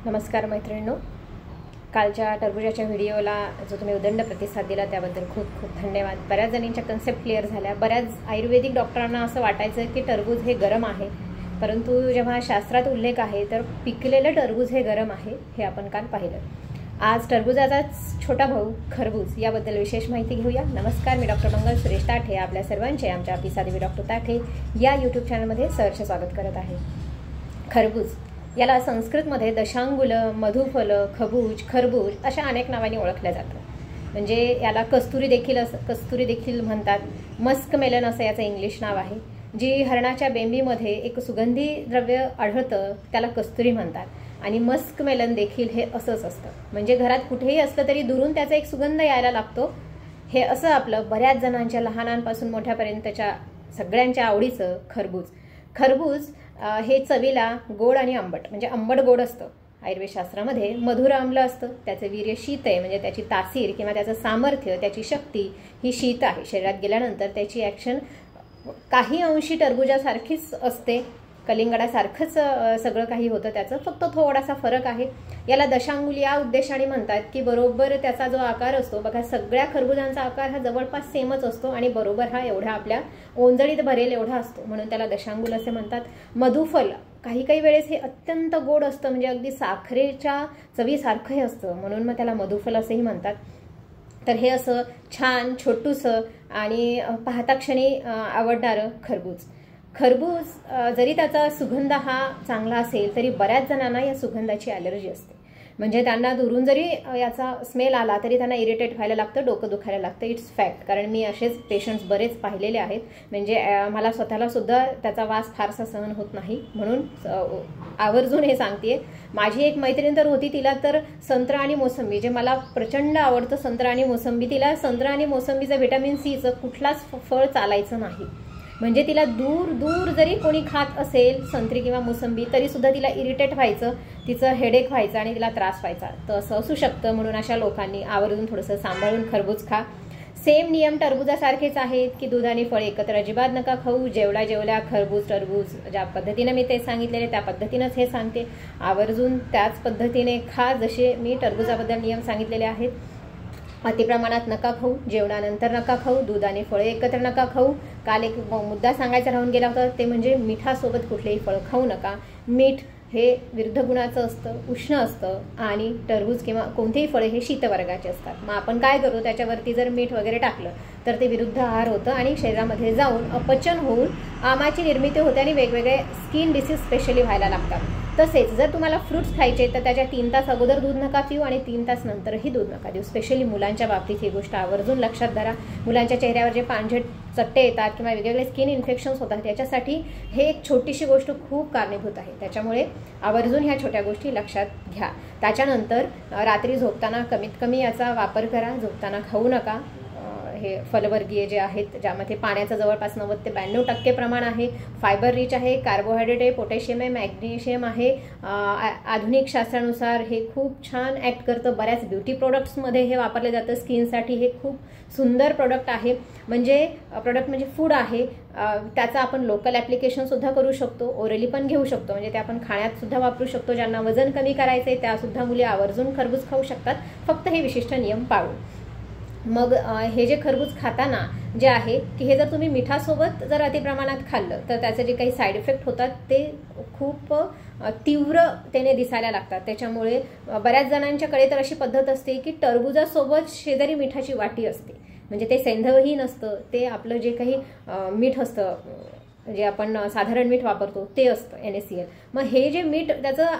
नमस्कार मैत्रिणींनो, कालच्या टरबूजाच्या व्हिडिओला जो तुम्ही उदंड प्रतिसाद दिला त्याबद्दल खूप खूप धन्यवाद। बऱ्याच जणींच्या कन्सेप्ट क्लिअर झाल्या। बऱ्याच आयुर्वेदिक डॉक्टरांना असं वाटायचं की टरबूज हे गरम आहे, परंतु जेव्हा शास्त्रात उल्लेख आहे तर पिकलेलं टरबूज हे गरम आहे हे आपण काल पाहिलं। आज टरबूजाचा छोटा भाऊ खरबूज याबद्दल विशेष माहिती घेऊया। नमस्कार, मी डॉक्टर मंगल सुरेश ताठे आपल्या सर्वांचे आमच्या पिसादेवी डॉक्टर ताठे या यूट्यूब चॅनलमध्ये सहर्ष स्वागत करत आहे। खरबूज याला संस्कृतमध्ये दशांगुल, मधुफल, खबूज, खरबूज अशा अनेक नावांनी ओळखलं जातं। म्हणजे याला कस्तुरी देखील म्हणतात। मस्क मेलन असं याचं इंग्लिश नाव आहे। जी हरणाच्या बेंबीमध्ये एक सुगंधी द्रव्य आढळतं त्याला कस्तुरी म्हणतात। आणि मस्क मेलन देखील हे असंच असतं, म्हणजे घरात कुठेही असलं तरी दुरून त्याचा एक सुगंध यायला लागतो। हे असं आपलं बऱ्याच जणांच्या लहानांपासून मोठ्यापर्यंतच्या सगळ्यांच्या आवडीचं खरबूज। खरबूज हे चवीला गोड आणि आंबट, म्हणजे आंबट गोड असतं। आयुर्वेद शास्त्रामध्ये मधुर आम्ल असतं। त्याचं वीर्य शीत आहे, म्हणजे त्याची तासीर किंवा त्याचं सामर्थ्य, त्याची शक्ती ही शीत आहे। शरीरात गेल्यानंतर त्याची ॲक्शन काही अंशी टरबुजासारखीच असते, कलिंगडासारखंच सगळं काही होतं त्याचं, फक्त थोडासा फरक आहे। याला दशांगुल या उद्देशाने म्हणतात की बरोबर त्याचा जो आकार असतो बघा, सगळ्या खरबुजांचा आकार हा जवळपास सेमच असतो आणि बरोबर हा एवढा आपल्या ओंजळीत भरेल एवढा असतो, म्हणून त्याला दशांगुल असे म्हणतात। मधुफल काही काही वेळेस हे अत्यंत गोड असतं, म्हणजे अगदी साखरेच्या चवीसारखंही असतं, म्हणून मग त्याला मधुफल असेही म्हणतात। तर हे असं छान छोटूसं आणि पाहता क्षणी आवडणारं खरबूज। खरबूज जरी त्याचा सुगंध हा चांगला असेल तरी बऱ्याच जणांना या सुगंधाची ॲलर्जी असते। म्हणजे त्यांना दुरून जरी याचा स्मेल आला तरी त्यांना इरिटेट व्हायला लागतं, डोकं दुखायला लागतं। इट्स फॅक्ट, कारण मी असेच पेशंट्स बरेच पाहिलेले आहेत। म्हणजे मला स्वतःला सुद्धा त्याचा वास फारसा सहन होत नाही, म्हणून आवर्जून हे सांगते। माझी एक मैत्रीण तर होती, तिला तर संत्रा आणि मोसंबी, जे मला प्रचंड आवडतं संत्रा आणि मोसंबी, तिला संत्रा आणि मोसंबीचं व्हिटॅमिन सीचं कुठलाच फळ चालायचं नाही। म्हणजे तिला दूर दूर जरी कोणी खात असेल संत्री किंवा मोसंबी तरी सुद्धा तिला इरिटेट व्हायचं, तिचं हेडेक व्हायचं आणि तिला त्रास व्हायचा। तर असं असू शकतं, म्हणून अशा लोकांनी आवर्जून थोडंसं सांभाळून खरबूज खा। सेम नियम टरबुजासारखेच आहेत की दूध आणि फळ एकत्र अजिबात नका खाऊ। जेवल्या खरबूज टरबूज ज्या पद्धतीने मी ते सांगितलेले त्या पद्धतीनेच हे सांगते, आवर्जून त्याच पद्धतीने खा जसे मी टरबुजाबद्दल नियम सांगितलेले आहेत। अतिप्रमाणात नका खाऊ, जेवणानंतर नका खाऊ, दूध आणि फळे एकत्र नका खाऊ। काल एक मुद्दा सांगायचा राहून गेला होता, ते म्हणजे मिठासोबत कुठलेही फळ खाऊ नका। मीठ हे विरुद्ध गुणाचं असतं, उष्ण असतं, आणि टरबूज किंवा कोणतेही फळे हे शीतवर्गाचे असतात। मग आपण काय करतो, त्याच्यावरती जर मीठ वगैरे टाकलं तर ते विरुद्ध आहार होतं आणि शरीरामध्ये जाऊन अपचन होऊन आमाची निर्मिती होते आणि वेगवेगळे स्किन डिसीज स्पेशली व्हायला लागतात। तसेच जर तुम्हाला फ्रूट्स खायचे तर त्याच्या 3 तास अगोदर दूध नका पिऊ आणि 3 तास नंतरही दूध नका देऊ। स्पेशली मुलांच्या बाबतीत ही गोष्ट आवर्जून लक्षात धरा। मुलांच्या चेहऱ्यावर जे पांढरे चट्टे येतात किंवा वेगवेगळे स्किन इन्फेक्शन्स होतात त्याच्यासाठी हे एक छोटीशी गोष्ट खूप कारणीभूत आहे। त्याच्यामुळे आवर्जून ह्या छोट्या गोष्टी लक्षात घ्या। त्याच्यानंतर रात्री झोपताना कमीत कमी याचा वापर करा। झोपताना खाऊ नका। हे फलवर्गीय जे आहेत ज्यामध्ये पाण्याचं जवळपास 90 ते 92% प्रमाण आहे, फायबर रिच आहे, कार्बोहायड्रेट आहे, पोटॅशियम आहे, मॅग्नेशियम आहे। आधुनिक शास्त्रानुसार हे खूप छान ॲक्ट करतं। बऱ्याच ब्युटी प्रोडक्ट्समध्ये हे वापरले जातं। स्किनसाठी हे खूप सुंदर प्रोडक्ट आहे, म्हणजे फूड आहे। त्याचा आपण लोकल ॲप्लिकेशनसुद्धा करू शकतो, ओरली पण घेऊ शकतो, म्हणजे ते आपण खाण्यातसुद्धा वापरू शकतो। ज्यांना वजन कमी करायचं आहे त्यासुद्धा मुली आवर्जून खरबूज खाऊ शकतात, फक्त हे विशिष्ट नियम पाळून। मग हे जे खरबूज खाताना जे आहे की हे जर तुम्ही मिठासोबत जर अतिप्रमाणात खाल्लं तर त्याचे जे काही साईड इफेक्ट होतात ते खूप तीव्रतेने दिसायला लागतात। त्याच्यामुळे बऱ्याच जणांच्याकडे तर अशी पद्धत असते की टरबुजासोबत शेजारी मिठाची वाटी असते, म्हणजे ते सेंधवही नसतं, ते आपलं जे काही मीठ असतं जे आपण साधारण मीठ वापरतो ते असतं NaCl। मग हे जे मीठ त्याचं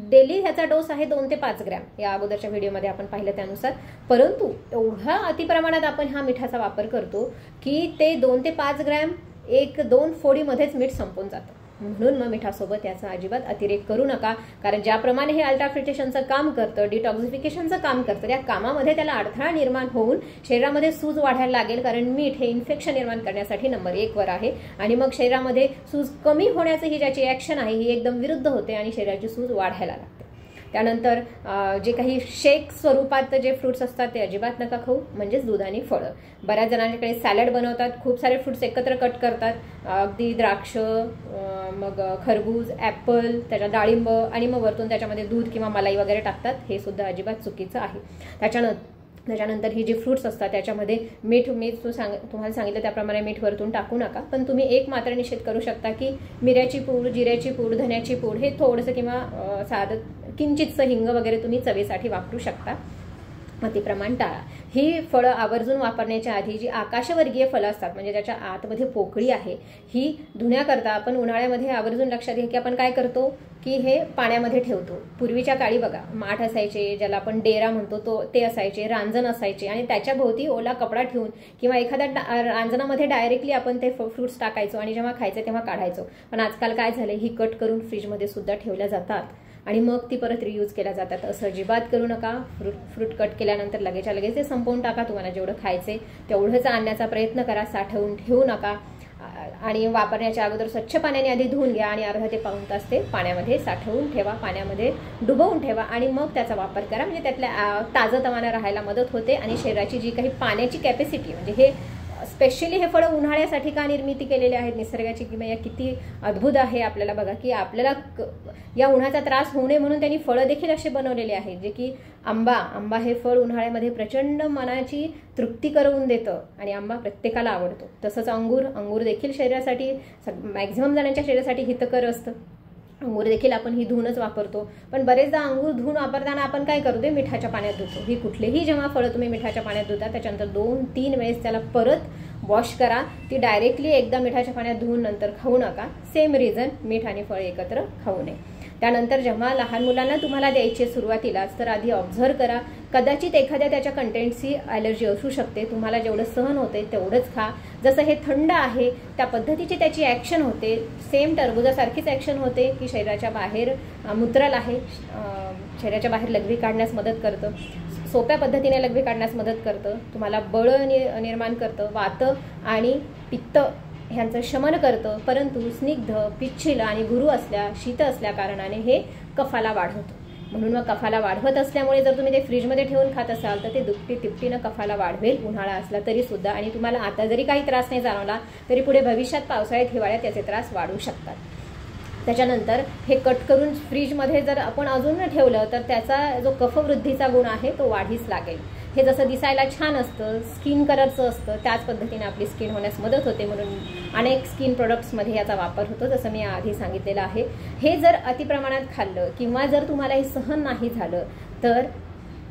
डेली ह्याचा डोस आहे 2 ते 5 ग्रॅम, या अगोदरच्या व्हिडिओमध्ये आपण पाहिलं त्यानुसार। परंतु एवढा अतिप्रमाणात आपण ह्या मिठाचा वापर करतो की ते 2 ते 5 ग्रॅम 1-2 फोडीमध्येच मीठ संपून जातं। म्हणून मग मिठासोबत याचा अजिबात अतिरेक करू नका, कारण ज्याप्रमाणे हे अल्ट्राफिल्ट्रेशनचं काम करतं, डिटॉक्सिफिकेशनचं काम करतं, त्या कामामध्ये त्याला अडथळा निर्माण होऊन शरीरामध्ये सूज वाढायला लागेल, कारण मीठ हे इन्फेक्शन निर्माण करण्यासाठी नंबर 1 वर आहे। आणि मग शरीरामध्ये सूज कमी होण्याचं ही ज्याची ॲक्शन आहे ही एकदम विरुद्ध होते आणि शरीराची सूज वाढायला लागते। त्यानंतर जे काही शेक स्वरूपात जे फ्रुट्स असतात ते अजिबात नका खाऊ, म्हणजेच दूध आणि फळं. बऱ्याच जणांकडे सॅलड बनवतात, खूप सारे फ्रुट्स एकत्र कट करतात, अगदी द्राक्ष, मग खरबूज, ॲपल, त्याच्या डाळिंब आणि मग वरतून त्याच्यामध्ये दूध किंवा मलाई वगैरे टाकतात. हे सुद्धा अजिबात चुकीचं आहे. त्याच्यानंतर ही जी फ्रुट्स असतात त्याच्यामध्ये मीठ तुम्हाला सांगितलं त्याप्रमाणे मीठ वरतून टाकू नका. पण तुम्ही एक मात्र निषेध करू शकता की मिऱ्याची पूड, जिऱ्याची पूड, धन्याची पूड हे थोडंसं किंवा साधं किंचितचं हिंग वगैरे तुम्ही चवीसाठी वापरू शकता. अतिप्रमाण टाळा. ही फळं आवर्जून वापरण्याच्या आधी जी आकाशवर्गीय फळं असतात म्हणजे त्याच्या आतमध्ये पोकळी आहे ही धुण्याकरता आपण उन्हाळ्यामध्ये आवर्जून लक्षात घ्या की आपण काय करतो की हे पाण्यामध्ये ठेवतो. पूर्वीच्या काळी बघा माठ असायचे, ज्याला आपण डेरा म्हणतो ते असायचे, रांजण असायचे आणि त्याच्या भोवती ओला कपडा ठेवून किंवा एखाद्या रांजणामध्ये डायरेक्टली आपण ते फ्रुट्स टाकायचो आणि जेव्हा खायचे तेव्हा काढायचो. पण आजकाल काय झालं, ही कट करून फ्रीजमध्ये सुद्धा ठेवल्या जातात आणि मग ती परत रियूज केल्या जातात. असं अजिबात करू नका. फ्रूट कट केल्यानंतर लगेचच्या लगेच ते संपवून टाका. तुम्हाला जेवढं खायचे तेवढंच आणण्याचा प्रयत्न करा, साठवून ठेवू नका. आणि वापरण्याच्या अगोदर स्वच्छ पाण्याने आधी धुवून घ्या आणि अर्धा ते पाऊण तास ते पाण्यामध्ये साठवून ठेवा, पाण्यामध्ये डुबवून ठेवा आणि मग त्याचा वापर करा. म्हणजे त्यातल्या ताजंतवानं राहायला मदत होते आणि शरीराची जी काही पाण्याची कॅपॅसिटी म्हणजे हे स्पेशली हे फळं उन्हाळ्यासाठी का निर्मिती केलेले आहेत निसर्गाची किंवा किती अद्भुत आहे. आपल्याला बघा की आपल्याला या उन्हाचा त्रास होऊ नये म्हणून त्यांनी फळं देखील असे बनवलेले आहेत जे की आंबा हे फळ उन्हाळ्यामध्ये प्रचंड मनाची तृप्ती करून देतं आणि आंबा प्रत्येकाला आवडतो. तसंच अंगूर देखील शरीरासाठी मॅक्झिमम जणांच्या शरीरासाठी हितकर असतं. अंगूर देखील आपण ही धुवूनच वापरतो. पण बरेचदा अंगूर धुवून वापरताना आपण काय करतो, मिठाच्या पाण्यात धुतो. ही कुठलेही जेव्हा फळं तुम्ही मिठाच्या पाण्यात धुता त्याच्यानंतर 2-3 वेळेस त्याला परत वॉश करा. ती डायरेक्टली एकदा मिठाच्या पाण्यात धुवून नंतर खाऊ नका. सेम रिझन, मीठ आणि फळ एकत्र खाऊ नये. त्यानंतर जेव्हा लहान मुलांना तुम्हाला द्यायची सुरुवातीलाच तर आधी ऑब्झर्व करा. कदाचित एखाद्या त्याच्या कंटेंटची ॲलर्जी असू शकते. तुम्हाला जेवढं सहन होते तेवढंच खा. जसं हे थंड आहे त्या पद्धतीची त्याची ॲक्शन होते. सेम टरबुजासारखीच ॲक्शन होते की शरीराच्या बाहेर मूत्रल आहे, शरीराच्या बाहेर लघवी काढण्यास मदत करतं, सोप्या पद्धतीने लघवी काढण्यास मदत करतं, तुम्हाला बळ निर्माण करतं, वात आणि पित्त ह्यांचं शमन करतं. परंतु स्निग्ध, पिच्छिल आणि गुरु शीत असल्या कारणाने हे कफाला वाढवतं. म्हणून मग कफाला वाढवत असल्यामुळे जर तुम्ही ते फ्रीजमध्ये ठेवून खात असाल तर ते दुपटी तिपटीनं कफाला वाढवेल उन्हाळा असला तरी सुद्धा. आणि तुम्हाला आता जरी काही त्रास नाही जाणवला तरी पुढे भविष्यात पावसाळ्यात हिवाळ्यात याचे त्रास वाढू शकतात. त्याच्यानंतर हे कट करून फ्रीजमध्ये जर आपण अजून ठेवलं तर त्याचा जो कफवृद्धीचा गुण आहे तो वाढीस लागेल. हे जसं दिसायला छान असतं, स्किन कलरचं असतं, त्याच पद्धतीने आपली स्किन होण्यास मदत होते. म्हणून अनेक स्किन प्रोडक्ट्समध्ये याचा वापर होतो, जसं मी आधी सांगितलेलं आहे. हे जर अतिप्रमाणात खाल्लं किंवा जर तुम्हाला हे सहन नाही झालं तर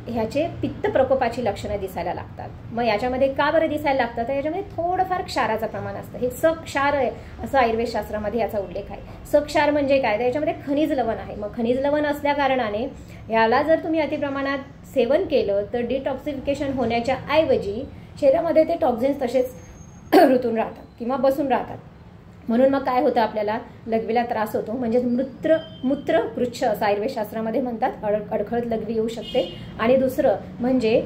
ह्याचे पित्त प्रकोपाची लक्षणं दिसायला लागतात. मग याच्यामध्ये का बरं दिसायला लागतं तर याच्यामध्ये थोडंफार क्षाराचं प्रमाण असतं. हे सक्षार आहे असं आयुर्वेद शास्त्रामध्ये याचा उल्लेख आहे. सक्षार म्हणजे काय तर याच्यामध्ये खनिज लवण आहे. मग खनिज लवण असल्या कारणाने याला जर तुम्ही अतिप्रमाणात सेवन केलं तर डिटॉक्सिफिकेशन होण्याच्या ऐवजी शरीरामध्ये ते टॉक्झिन्स तसेच ऋतून राहतात किंवा बसून राहतात. म्हणून मग काय होतं, आपल्याला लघवीला त्रास होतो. म्हणजे मूत्र पृच्छ असं आयुर्वेदशास्त्रामध्ये म्हणतात. अडखळत लघवी येऊ शकते. आणि दुसरं म्हणजे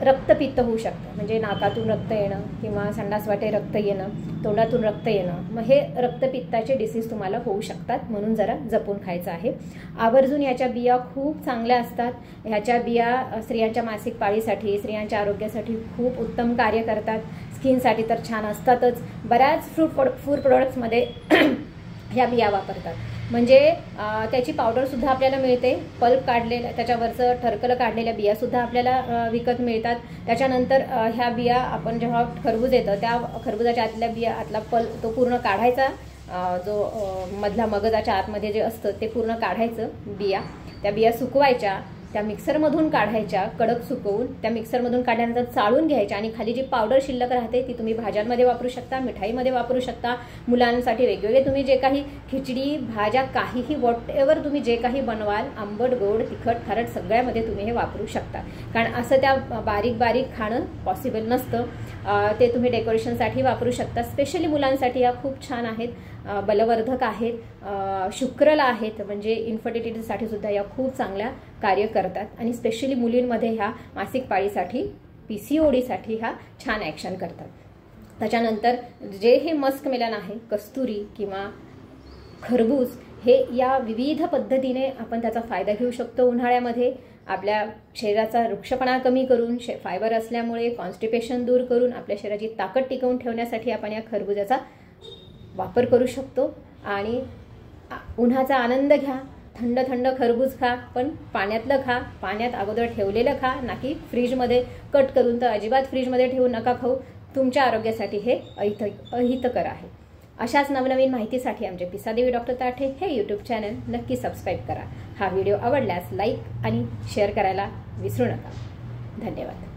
रक्तपित्त होऊ शकतं. म्हणजे नाकातून रक्त येणं किंवा संडासवाटे रक्त येणं, तोंडातून रक्त येणं. मग हे रक्तपित्ताचे डिसीज तुम्हाला होऊ शकतात. म्हणून जरा जपून खायचं आहे. आवर्जून याच्या बिया खूप चांगल्या असतात. ह्याच्या बिया स्त्रियांच्या मासिक पाळीसाठी, स्त्रियांच्या आरोग्यासाठी खूप उत्तम कार्य करतात. स्किनसाठी तर छान असतातच. बऱ्याच फूड प्रोडक्ट्समध्ये ह्या बिया वापरतात. म्हणजे त्याची पावडरसुद्धा आपल्याला मिळते. पल्प काढलेल्या त्याच्यावरचं ठरकलं काढलेल्या बियासुद्धा आपल्याला विकत मिळतात. त्याच्यानंतर ह्या बिया आपण जेव्हा खरबूज येतं त्या खरबुजाच्या आतल्या बिया आतला पल्प तो पूर्ण काढायचा. जो मधला मगजाच्या आतमध्ये जे असतं ते पूर्ण काढायचं. त्या बिया सुकवायच्या, त्या मिक्सरमधून काढायच्या, कडक सुकवून त्या मिक्सरमधून काढल्यानंतर चाळून घ्यायच्या आणि खाली जी पावडर शिल्लक राहते ती तुम्ही भाज्यांमध्ये वापरू शकता, मिठाईमध्ये वापरू शकता. मुलांसाठी वेगवेगळे तुम्ही जे काही खिचडी, भाज्या, काहीही व्हॉटएव्हर तुम्ही जे काही बनवाल, आंबट, गोड, तिखट, खारट सगळ्यामध्ये तुम्ही हे वापरू शकता. कारण असं त्या बारीक खाणं पॉसिबल नसतं. ते तुम्ही डेकोरेशनसाठी वापरू शकता. स्पेशली मुलांसाठी या खूप छान आहेत. बलवर्धक आहेत, शुक्रला आहेत. म्हणजे इन्फर्टिलिटीसाठी सुद्धा या खूप चांगल्या कार्य करतात. आणि स्पेशली मुलींमध्ये ह्या मासिक पाळीसाठी, PCODसाठी ह्या छान ॲक्शन करतात. त्याच्यानंतर जे हे मस्क मेलन आहे, कस्तुरी किंवा खरबूज, हे या विविध पद्धतीने आपण त्याचा फायदा घेऊ शकतो. उन्हाळ्यामध्ये आपल्या शरीराचा रुक्षपणा कमी करून, फायबर असल्यामुळे कॉन्स्टिपेशन दूर करून आपल्या शरीराची ताकद टिकवून ठेवण्यासाठी आपण या खरबुजाचा वापर करू शकतो. आणि उन्हाचा आनंद घ्या. थंड थंड खरबूज खा, पण पाण्यातलं खा. पाण्यात अगोदर ठेवलेलं खा, ना की फ्रीजमध्ये कट करून. तर अजिबात फ्रीजमध्ये ठेवू नका खाऊ. तुमच्या आरोग्यासाठी हे अहितकर आहे. अशाच नवनवीन माहितीसाठी आमचे पिसादेवी डॉक्टर ताठे हे यूट्यूब चॅनल नक्की सबस्क्राईब करा. हा व्हिडिओ आवडल्यास लाईक आणि शेअर करायला विसरू नका. धन्यवाद.